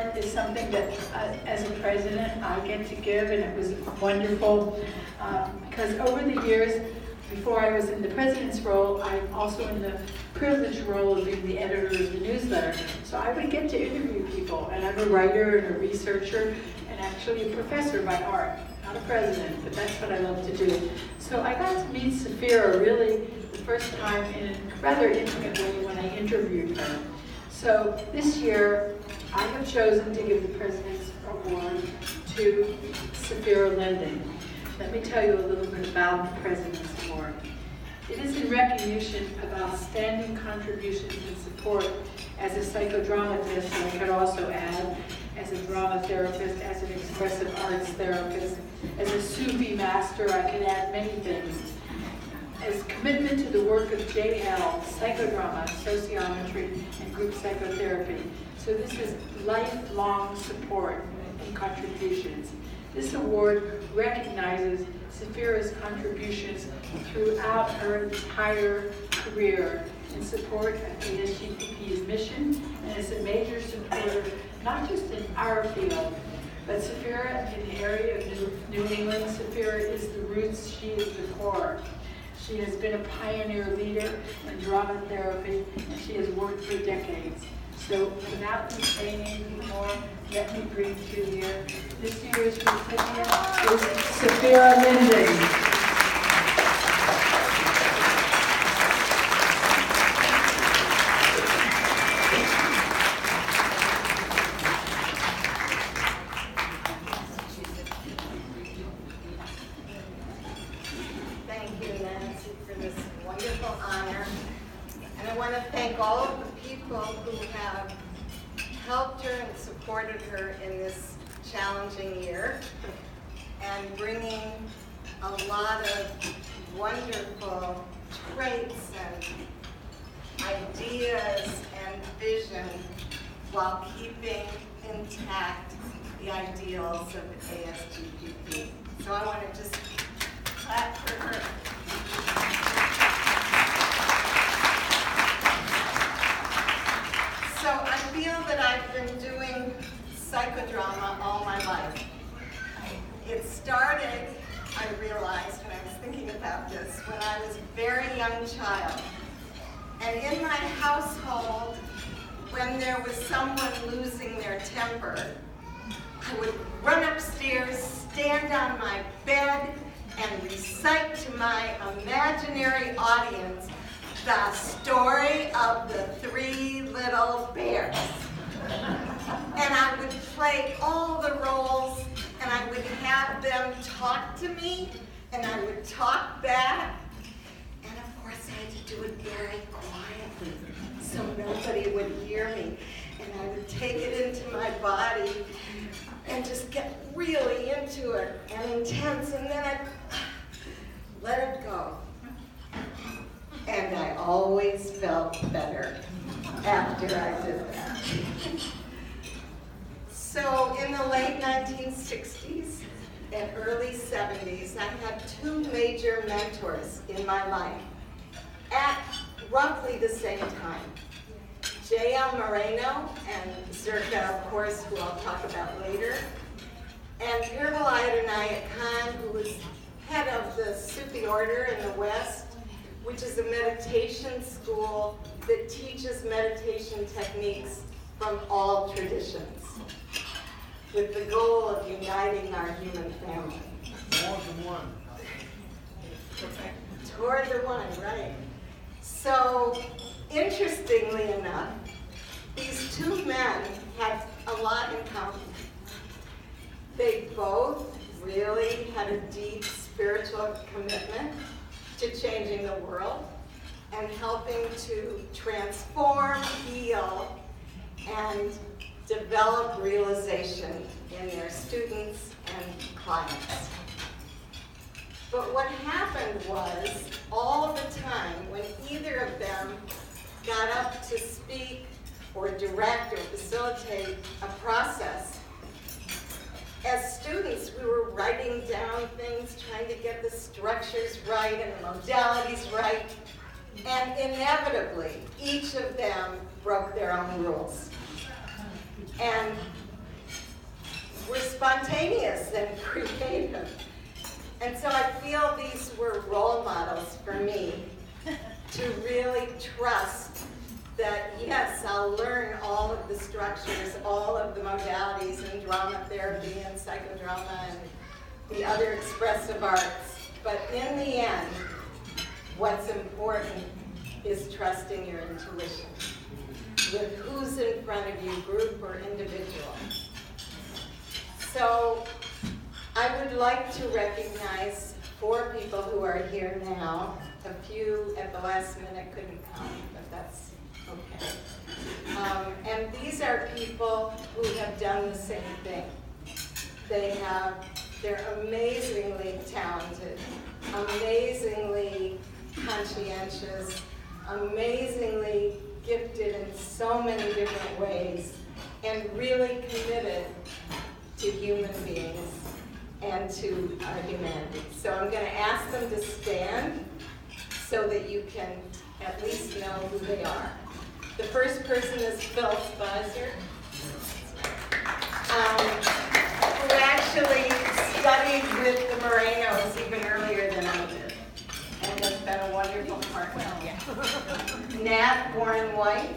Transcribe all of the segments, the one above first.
award is something that, as a president, I get to give, and it was wonderful because over the years, before I was in the president's role, I'm also in the privileged role of being the editor of the newsletter. So I would get to interview people, and I'm a writer and a researcher, and actually a professor by art. Not a president, but that's what I love to do. So I got to meet Safira really the first time in a rather intimate way when I interviewed her. So this year, I have chosen to give the President's Award to Safira Linden. Let me tell you a little bit about the President's Award. It is in recognition of outstanding contributions and support as a psychodramatist, and I could also add as a drama therapist, as an expressive arts therapist, as a Sufi master. I can add many things. As commitment to the work of JL, psychodrama, sociometry, and group psychotherapy. So this is lifelong support and contributions. This award recognizes Safira's contributions throughout her entire career in support of ASGPP's mission, and is a major supporter, not just in our field, but Safira in the area of New England. Safira is the roots, she is the core. She has been a pioneer leader in drama therapy, and she has worked for decades. So without me saying anything more, let me bring to you here this year's recipient is Safira Linden. Supported her in this challenging year and bringing a lot of wonderful traits and ideas and vision while keeping intact the ideals of ASGPP. So I want to just clap for her. So I feel that I've been doing psychodrama all my life. It started, I realized when I was thinking about this, when I was a very young child. And in my household, when there was someone losing their temper, I would run upstairs, stand on my bed, and recite to my imaginary audience the story of the three little bears. And I would play all the roles, and I would have them talk to me, and I would talk back. And of course, I had to do it very quietly, so nobody would hear me. And I would take it into my body and just get really into it and intense, and then I'd let it go. And I always felt better after I did that. So in the late 1960s and early 70s, I had two major mentors in my life at roughly the same time. J.L. Moreno and Zerka, of course, who I'll talk about later, and Pirvalaya Khan, who was head of the Sufi order in the West, which is a meditation school that teaches meditation techniques from all traditions, with the goal of uniting our human family. Toward the one. Toward the one, right. So, interestingly enough, these two men had a lot in common. They both really had a deep spiritual commitment to changing the world and helping to transform, heal, and develop realization in their students and clients. But what happened was, all the time, when either of them got up to speak or direct or facilitate a process, as students, we were writing down things, trying to get the structures right and the modalities right, and inevitably, each of them broke their own rules. And and creative. And so I feel these were role models for me to really trust that, yes, I'll learn all of the structures, all of the modalities in drama therapy and psychodrama and the other expressive arts. But in the end, what's important is trusting your intuition with who's in front of you, group or individual. So I would like to recognize 4 people who are here now. A few at the last minute couldn't come, but that's okay. And these are people who have done the same thing. They're amazingly talented, amazingly conscientious, amazingly gifted in so many different ways, and really committed to human beings and to our humanity. So I'm going to ask them to stand so that you can at least know who they are. The first person is Phil Spicer, who actually studied with the Morenos even earlier than I did, and has been a wonderful partner. Nat Warren White,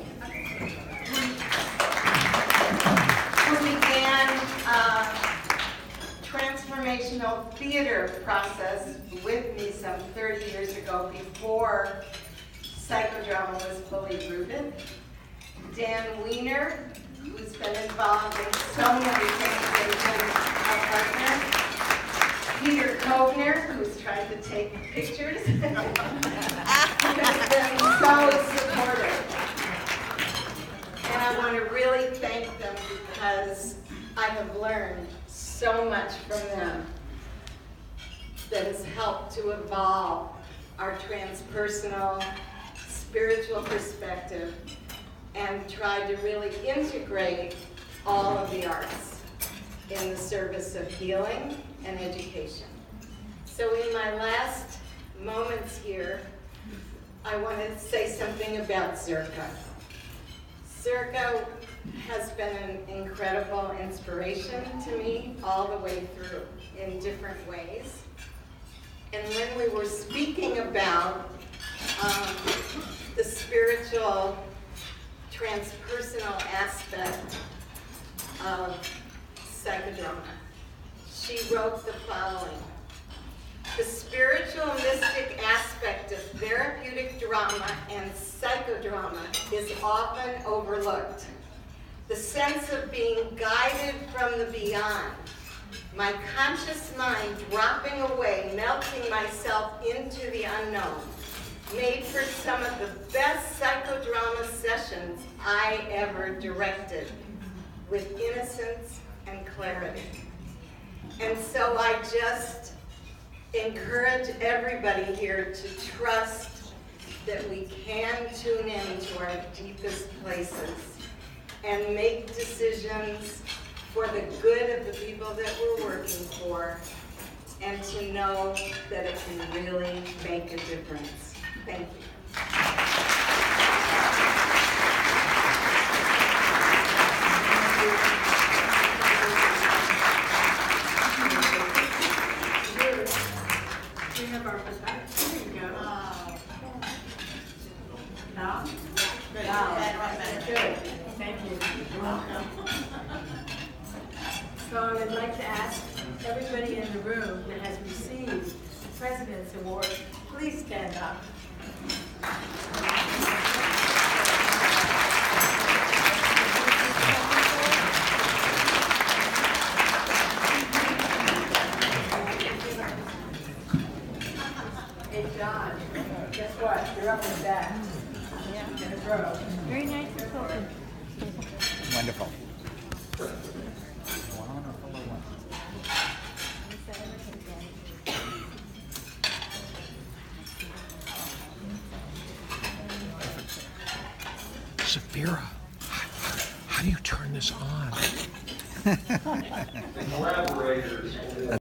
who began transformational theater process with me some 30 years ago before psychodrama was fully rooted. Dan Wiener, who's been involved in so many things and been our partner. Peter Kovner, who's tried to take pictures. He has been so supportive. And I want to really thank them because I have learned so much from them that has helped to evolve our transpersonal, spiritual perspective and try to really integrate all of the arts in the service of healing and education. So in my last moments here, I want to say something about Zerka. Zerka has been an incredible inspiration to me all the way through in different ways. And when we were speaking about the spiritual, transpersonal aspect of psychodrama, she wrote the following: the spiritual mystic aspect of therapeutic drama and psychodrama is often overlooked. The sense of being guided from the beyond, my conscious mind dropping away, melting myself into the unknown, made for some of the best psychodrama sessions I ever directed, with innocence and clarity. And so I just encourage everybody here to trust that we can tune in to our deepest places and make decisions for the good of the people that we're working for, and to know that it can really make a difference. Thank you. We have our back. There you go. Now? Good. Thank you. You're welcome. So I would like to ask everybody in the room that has received the President's Award, please stand up. Hey, John, guess what? You're up and back. In a row. Very nice. Wonderful. Sapphira, how do you turn this on? Collaborators.